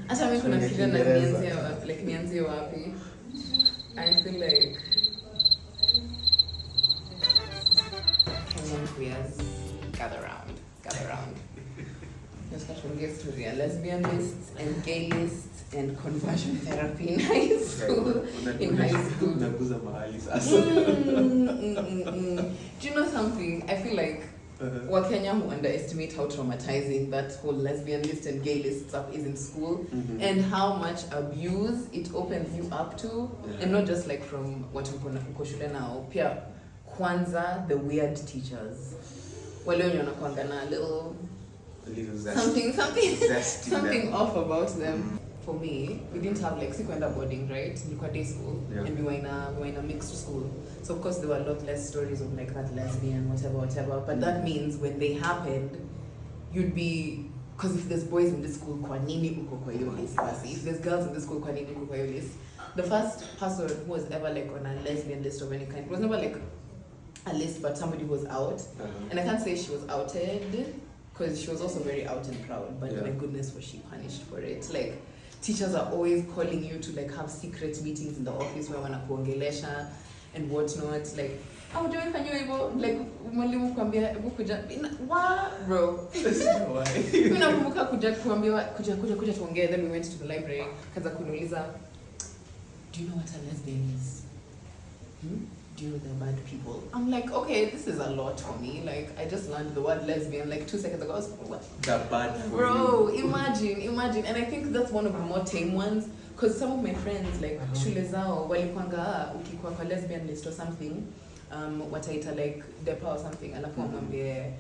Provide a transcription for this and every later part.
hata mimi kuna fikiria na nianzie wapi. I feel like queers gather round. Just got to get to the lesbian lists and gay lists and conversion therapy in high school. Do you know something? I feel like Wakenya who underestimate how traumatizing that whole lesbian list and gay list stuff is in school, and how much abuse it opens you up to, and not just like from what uko shule now. Pia kwanza the weird teachers. Wale wanakuanga na little something off about them. For me, we didn't have like sequenda boarding, right? Nilikuwa day school, and we were in a mixed school. So of course there were a lot less stories of like that lesbian, whatever. But that means when they happened, you'd be, because if there's boys in this school, kwa nini uko kwa hiyo list? If there's girls in this school, kwa nini uko kwa hiyo list? The first person who was ever like on a lesbian list of any kind, it was never like a list, but somebody who was out. And I can't say she was outed, because she was also very out and proud, but my goodness was she punished for it. Like, teachers are always calling you to like have secret meetings in the office where wanakuongelesha and whatnot. Like, how do I fanya hivyo? Like, mwalimu kuambia hebu kuja bro. Mimi nakumbuka kuja tuongee, then we went to the library, kaza kuniuliza, do you know what a lesbian is? Do you know they're bad people? I'm like, okay, this is a lot for me. Like, I just learned the word lesbian like 2 seconds ago. I was what? They're bad for bro, you. Imagine. And I think that's one of the more tame ones. Because some of my friends, like, shule zao, walikuanga, ukikuwa kwa lesbian list or something, wataita like depa or something, alafu wamwambie,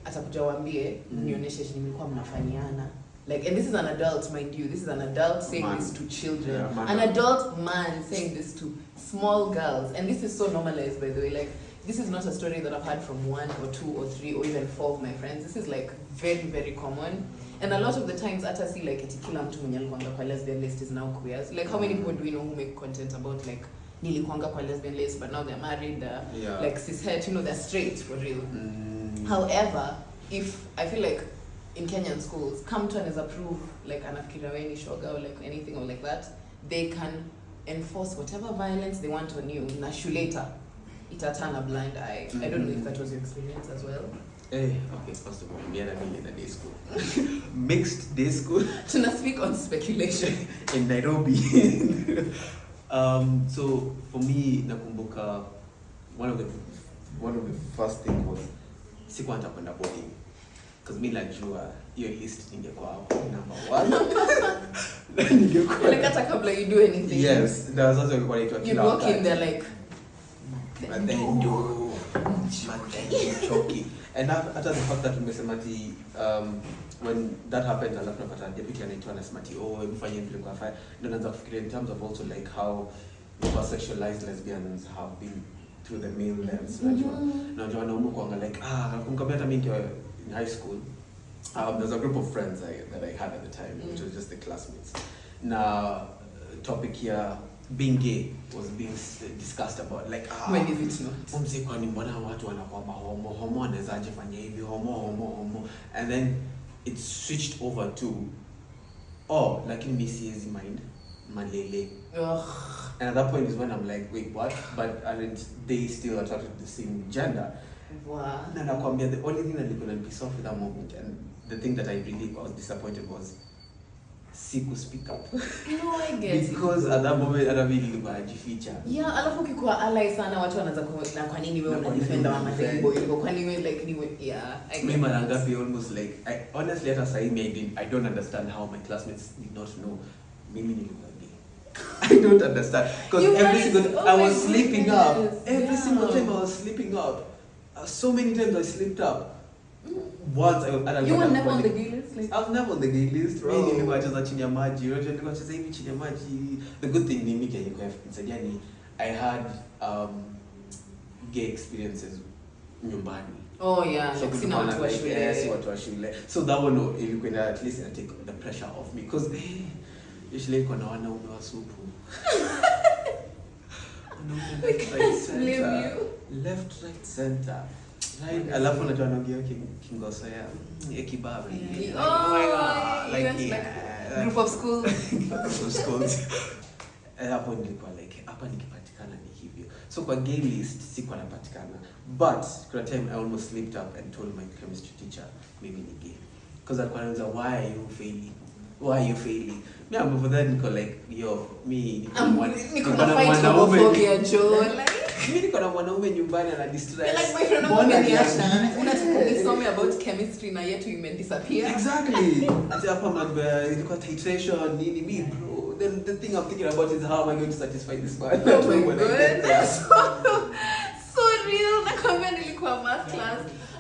atakuja wambie, nionyeshe nilikuwa mnafanyana. Like, and this is an adult, mind you. This is an adult saying this to children. An adult man saying this to small girls. And this is so normalized, by the way. Like, this is not a story that I've had from 1 or 2 or 3 or even 4 of my friends. This is like very, very common. And a lot of the times, ata see like kila mtu mwenye alikuanga kwa lesbian list is now queer. Like, how many people do we know who make content about like nilikuanga kwa lesbian list, but now they're married, like cishet, you know, they're straight for real. However, if I feel like in Kenyan schools, come to and approve like anafikiria wewe ni shoga or like anything or like that, they can enforce whatever violence they want on you. Na shuleta, turn a blind eye. I don't know if that was your experience as well. Okay, first of all, me and Amelia in a day school. Mixed day school. To speak on speculation. In Nairobi. So for me, nakumbuka, one of the first things was sikuwa nitakwenda boarding. Because me najua hiyo list ningekuwa hapo number 1. Ningekuwa like hata kabla you do anything. Yes, there was also a kila you walk in there like and then do choking. And after the fact that tumesema ati when that happened, alafu napata deputy anaitwa anasema ati mfanye vile kwa fire, ndio naanza kufikiria in terms of also like how sexualized lesbians have been through the male lens. Najua wanaume kuanga like kumkambia hata mimi in high school, there's a group of friends that I had at the time, which was just the classmates. Now, topic here, being gay was being discussed about, like, when is it not? Mzee kwani mbona watu wanakuwa homo anawezaje fanya hivi homo, and then it switched over to lakini mimi siwezi mind malele. And at that point is when I'm like, wait, what? But aren't they still attracted to the same gender? Wow. Na nakwambia, the only thing that could piss off with that moment, and the thing that I really was disappointed was siku speak up. No, I get because at that moment I really nilikuwa najificha. Yeah, alafu ukikuwa ally sana watu wanaanza na kwa nini wewe unadefend wa madembo hivyo, kwa nini wewe like niwe mimi mara ngapi almost like I honestly hata sasa I don't understand how my classmates did not know mimi nilikuwa gay. I don't understand because every single I was sleeping up. Every single time I was sleeping up. So many times I slipped up. Once you were never on the gay list? Like, I was never on the gay list. Mimi nilikuwa nacheza chini ya maji. Nilikuwa nacheza hivi chini ya maji. The good thing ni mimi yani I had gay experiences nyumbani. Oh yeah, so like sina watu wa shule. Yes, watu wa shule. So that one ilikuwa at least I take the pressure off me because usually kuna wanaume wa supu. We can't blame you. Left, right, center. Right, alafu unajua anaongea Kingoso ya kibabi. Oh my god. Like group of schools. Hapo nilikuwa like hapa nikipatikana ni hivyo. So kwa gay list sikuwa napatikana. But kuna time I almost slipped up and told my chemistry teacher maybe ni gay. Because alikuwa anauliza why are you failing? Why are you failing? Me I'm over there niko like yo me niko na fight homophobia Joe like mimi niko na mwanaume nyumbani ana distress. Like my friend ameniacha. Unataka nisome about chemistry na yetu disappear. Exactly. Ati hapa mambo ilikuwa titration nini me bro. Then the thing I'm thinking about is how am I going to satisfy this man? Oh my god. So real. Nakwambia nilikuwa math class.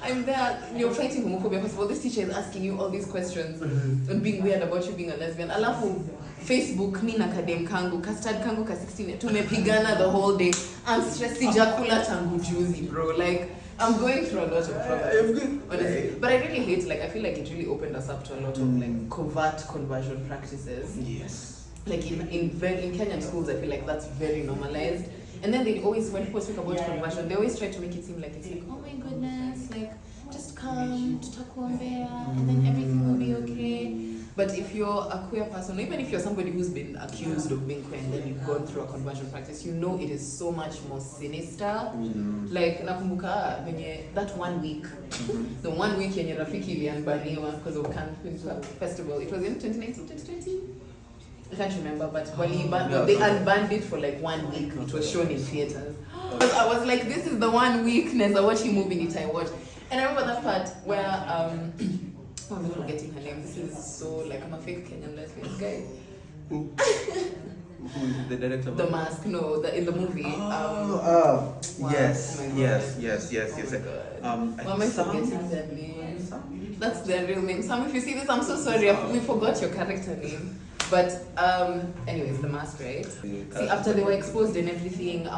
I'm there, you're fighting homophobia because all this teacher is asking you all these questions and being weird about you being a lesbian. Alafu Facebook mi na kadem kangu, custard kangu ka 16 tumepigana the whole day. I'm stressed sijakula tangu juzi bro. Like I'm going through a lot of problems. Honestly. But I really hate, like I feel like it really opened us up to a lot of like covert conversion practices. Yes. Like in Kenyan schools I feel like that's very normalized. And then they always, when people speak about conversion, they always try to make it seem like it's like, oh my goodness, like just come to Takuombea and then everything will be okay. But if you're a queer person, or even if you're somebody who's been accused of being queer and then you've gone through a conversion practice, you know it is so much more sinister. Like nakumbuka venye that 1 week, the 1 week yenye rafiki ilianbaniwa because of Cannes Festival. It was in 2019, 2020. I can't remember, but they unbanned it for like 1 week. It was shown in theaters. But I was like, this is the 1 week Neza watching movie it I watched. And I remember that part where I'm forgetting her name. This is so like I'm a fake Kenyan lesbian guy. Who is the director? The Mask, no, in the movie. Wow. Yes. Oh Yes. Why am I forgetting their name? That's their real name. Sam, if you see this, I'm so sorry. We forgot your character name. But anyways, the Mask, right? See, after they were exposed and everything, they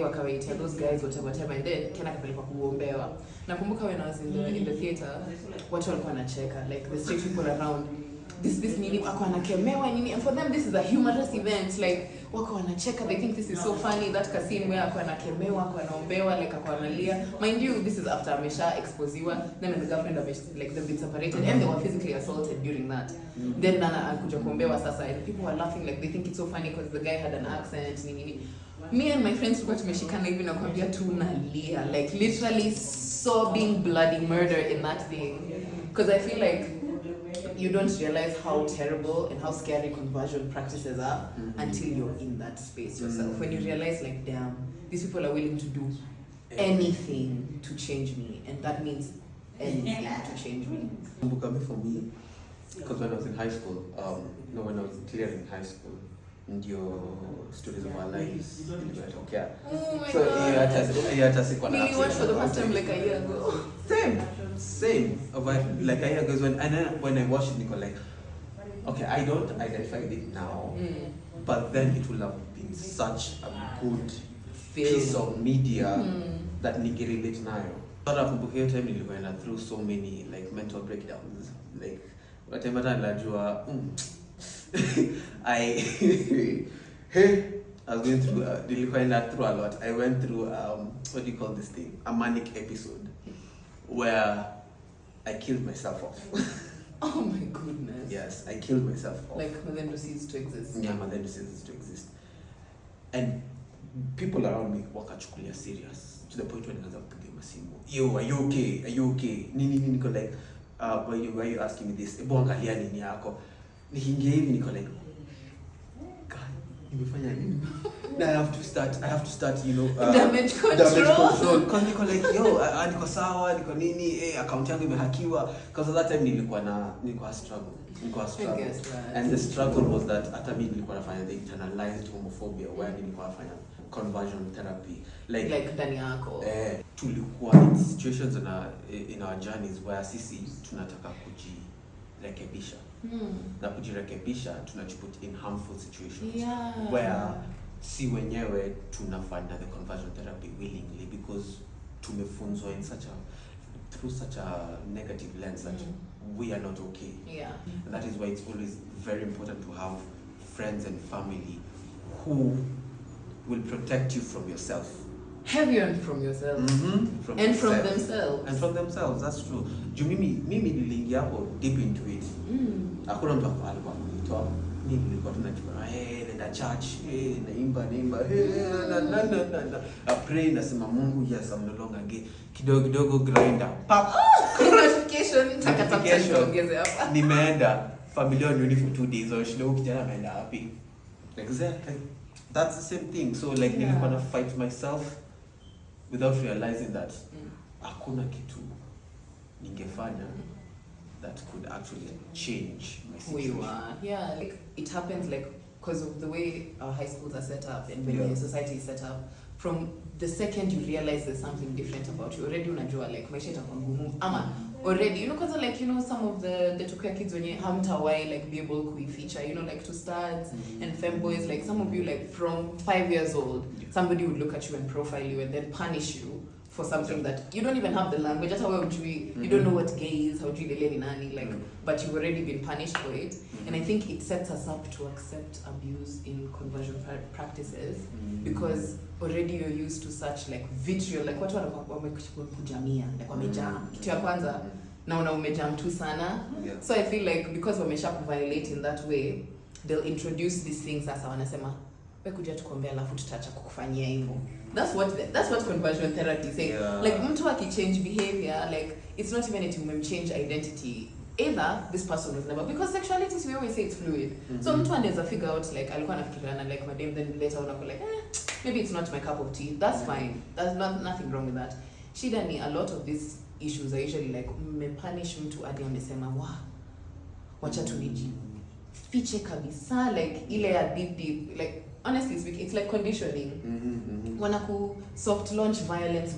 were kawaitia those guys, whatever, and then Kena kapelekwa kuombewa. Nakumbuka when I was in the theater, watu walikuwa wanacheka, like the straight people around. This nini wako wanakemewa nini, and for them this is a humorous event, like wako wanacheka, they think this is so funny. That scene where wako wanakemewa, wako wanaombewa, like wako wanalia. Mind you, this is after amesha exposiwa, them and the girlfriend like they've been separated and they were physically assaulted during that. Then Nana akuja kuombewa sasa, and people were laughing like they think it's so funny because the guy had an accent nini. Me and my friends were tumeshikana hivi na kwambia tunalia, like literally sobbing bloody murder in that thing, because I feel like you don't realize how terrible and how scary conversion practices are until you're in that space yourself. When you realize like, damn, these people are willing to do anything to change me, and that means anything to change me. For me, because when I was in high school, when I was clearing high school, and your stories of our lives, okay. Oh my so god. Did you watch for the first time like a year ago? Same. Like a year ago when I watched it, Nicole, like, okay, I don't identify with it now, but then it will have been such a good piece of media that Niki relate now. Nakumbuka time nilikwenda through so many like mental breakdowns, like whatever najua I was going through nilikwenda through a lot. I went through what do you call this thing, a manic episode where I killed myself off. Oh my goodness. Yes, I killed myself off. Like Madendo ceased to exist. Yeah, Madendo ceased to exist. And people around me wakachukulia serious to the point when nikaanza kupiga masimu. Yo, are you okay? Are you okay? Nini niko like why are you asking me this? Ebu angalia nini yako. Nikiingia hivi niko like God, nimefanya nini? Now I have to start, you know, damage control. Because niko like, yo, niko sawa, niko nini, account yangu imehakiwa. Because at that time nilikuwa struggle. And the struggle was that hata mimi nilikuwa nafanya the internalized homophobia where nilikuwa nafanya conversion therapy. Like ndani yako. Tulikuwa in situations in our journeys where sisi tunataka kujirekebisha. Na kujirekebisha tunachiput in harmful situations where si wenyewe tunafanya the conversion therapy willingly because tumefunzwa through such a negative lens that we are not okay. And that is why it's always very important to have friends and family who will protect you from yourself heavy on from yourself. From and from themselves. themselves. And from themselves, that's true. Juu mimi niliingia hapo deep into it. Hakuna mtu alikuwa kunitoa. Mimi nilikuwa tunajua nenda church, naimba, I pray nasema Mungu, yes, I'm no longer gay. Kidogo grinder. Pap. Notification takataongeze hapa. Nimeenda familia only for 2 days or shilo kijana ameenda happy. Exactly. That's the same thing. So like nilikuwa na fight myself without realizing that hakuna kitu ningefanya that could actually change my situation. Who you are. Yeah, like it happens like because of the way our high schools are set up and when society is set up. From the second you realize there's something different about you, already unajua like maisha itakuwa ngumu ama already, you know, because like, you know, some of the tukia kids when you hamtawai like be able to feature, you know, like to start and femboys, like some of you like from 5 years old, somebody would look at you and profile you and then punish you for something that you don't even have the language. That's how you don't know what gay is, how do you nani, like, but you've already been punished for it. And I think it sets us up to accept abuse in conversion practices because already you're used to such like vitriol, like watu wamekujamia, like wamejam kitu ya kwanza na umejam tu sana. So I feel like because wamesha violate in that way, they'll introduce these things sasa wanasema wewe kuja tukuombea alafu tutaacha kukufanyia hivyo. That's what conversion therapy say. Like mtu akichange behavior, like it's not even a change identity. Either this person was never, because sexuality, we always say it's fluid. So mtu anaweza figure out like alikuwa anafikiriana like madam, then later on like maybe it's not my cup of tea. That's fine. There's nothing wrong with that. Shida ni a lot of these issues are usually like mmepunish mtu hadi amesema wacha tuniji fiche kabisa, like ile ya deep like honestly speaking it's like conditioning. Wanaku soft launch violence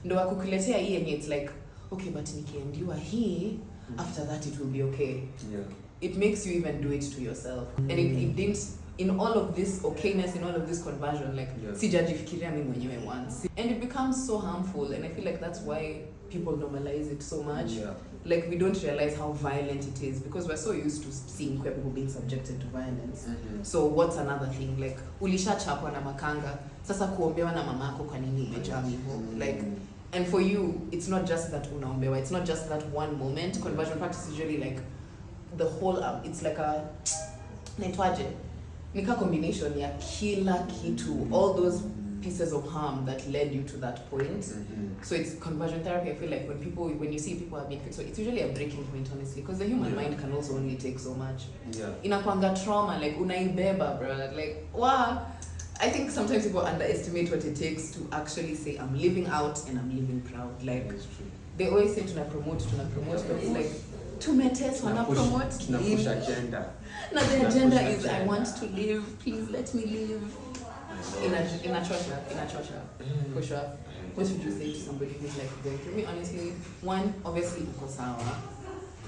ndo wakukuletea hii yenye it's like okay, but nikiendure hii after that it will be okay. It makes you even do it to yourself. And it didn't, in all of this okayness, in all of this conversion, like sijajifikiria mimi mwenyewe once, and it becomes so harmful. And I feel like that's why people normalize it so much. Like we don't realize how violent it is because we're so used to seeing queer people being subjected to violence. So what's another thing, like ulishachapwa na makanga, sasa kuombewa na mamako kwa nini umejaa hivyo? Like, and for you it's not just that unaombewa, it's not just that one moment. Conversion practice is usually like the whole it's like a netwaje nika combination ya kila kitu, all those pieces of harm that led you to that point. So it's conversion therapy. I feel like when you see people are being fixed, so it's usually a breaking point, honestly, because the human mind can also only take so much. Inakwanga trauma, like unaibeba, bro, like wow. I think sometimes people underestimate what it takes to actually say I'm living out and I'm living proud. Like they always say tuna promote, but it's like tumetes wana promote push agenda. Now the agenda is I want to live, please let me live. In a church, for sure. What would you say to somebody who's like going through? Me honestly, one, obviously uko sawa.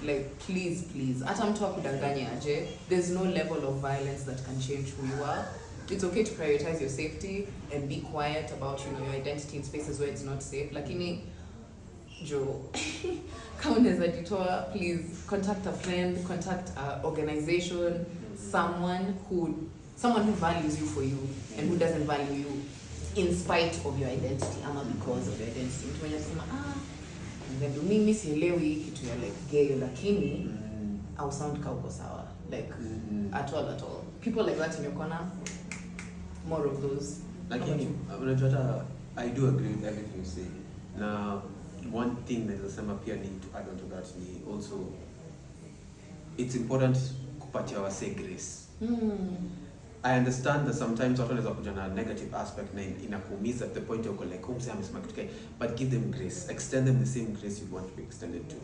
Like please, hata mtu akudanganya aje, there's no level of violence that can change who you are. It's okay to prioritize your safety and be quiet about, you know, your identity in spaces where it's not safe. Lakini jo kama unaweza jitoa, please contact a friend, contact an organization, someone who values you for you and who doesn't value you in spite of your identity ama because of your identity. Mtu mwenye anasema ndio mimi sielewi kitu ya like gay, lakini au sound ka uko sawa, like at all. People like that in your corner, more of those. Lakini unajua I do agree with everything you say. Now one thing that nasema pia need to add on to that ni also it's important kupatia wase grace. I understand that sometimes watu wanaweza kuja na negative aspect na inakuumiza at the point you're like mse amesema kitu kile, but give them grace, extend them the same grace you want to be extended to,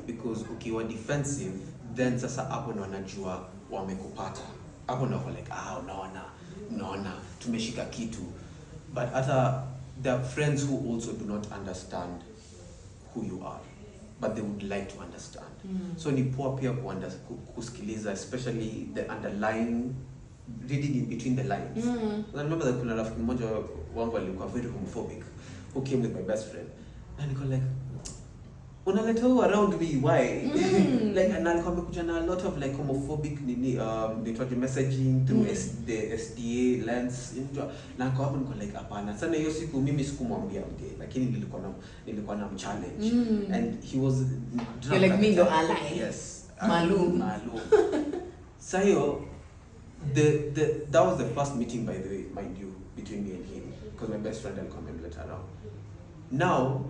because ukiwa defensive then sasa hapo ndo wanajua wamekupata, hapo ndo like unaona tumeshika kitu. But there are friends who also do not understand who you are, but they would like to understand. So ni poa pia kusikiliza, especially the underlying, reading in between the lines. I remember that kuna rafiki mmoja wangu alikuwa very homophobic who came with my best friend, and he was like unaleta who around me, why? Like, and alikuwa amekuja na a lot of like homophobic messaging through the SDA lens, na kwa hapo niko like hapana. Sana hiyo siku mimi sikumwambia mke, lakini nilikuwa na challenge, and he was you're like me ndo ally. Yes, Malum. So that was the first meeting, by the way, mind you, between me and him, because my best friend alikuwa amemleta around. Now,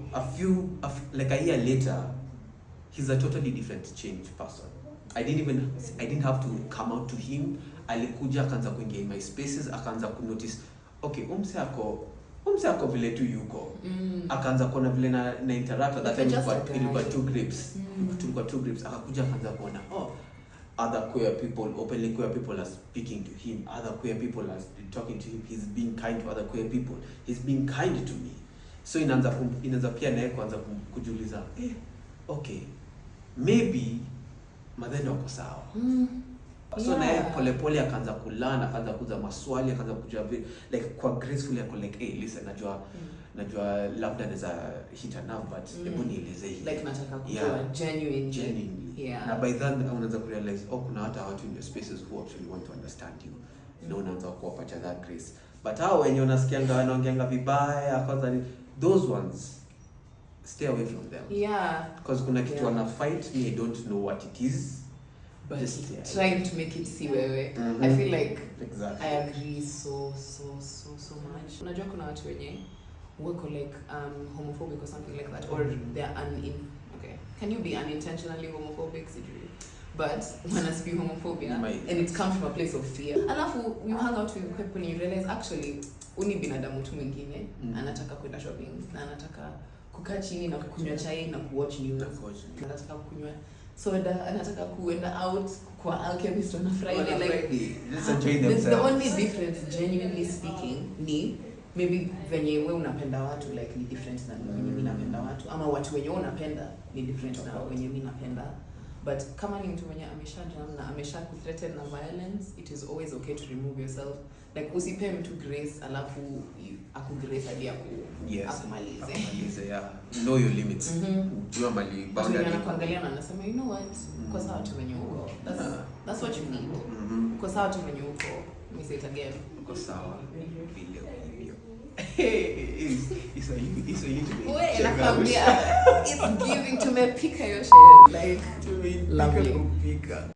like a year later, he's a totally different changed person. I didn't have to come out to him. Alikuja akaanza kuingia in my spaces, akaanza ku notice, okay, umse ako vile tu yuko. Akaanza kuona vile na interact. That time ilikuwa two groups. Tulikuwa two groups. Akakuja akaanza kuona, other queer people, openly queer people are speaking to him. Other queer people are talking to him. He's being kind to other queer people. He's being kind to me. So inaanza pia naye kuanza kujiuliza, okay, maybe madhani wako sawa. So naye polepole akaanza kulana, akaanza kuuza maswali, akaanza kuja like kwa gracefully ako like, listen, najua labda naweza hit a nerve, but hebu nieleze hii. Like nataka kujua genuinely. Yeah. Na by then unaanza kurealize, kuna hata watu in your spaces who actually want to understand you. Na unaanza kuwapatia that grace. But hao wenye unasikianga wanaongeanga vibaya, kwanza those ones, stay away from them. Yeah. Because kuna kitu wana fight, me I don't know what it is. But just trying to make it see wewe. I feel like exactly. I agree so much. Unajua kuna watu wenye wako like homophobic or something like that, or they're okay. Can you be unintentionally homophobic? But when I speak homophobia, and it comes from a place of fear. Alafu you hang out with people and you realize actually uni binadamu tu mwingine anataka kwenda shopping na anataka kukaa chini na kukunywa chai na kuwatch news. Anataka kunywa soda, anataka kuenda out kwa Alchemist on a Friday. Just enjoy themselves. The only difference, genuinely speaking, ni maybe venye wewe unapenda watu like ni different na venye mimi napenda watu, ama watu wenye unapenda ni different na wenye mimi napenda. But kama ni mtu mwenye ameshajam na ameshakuthreaten na violence, it is always okay to remove yourself. Like usipe mtu grace alafu akugrace hadi akumalize. Yeah. Know your limits. Jua mali boundary. Anakuangalia na anasema, you know what? Kwa sawa tu wenye uko. That's what you need. Kwa sawa tu wenye uko. Let me say it again. Kwa sawa. Vile hivyo. It's a little. Wait, nakwambia. It's giving to me pika your shit. Like, lovely.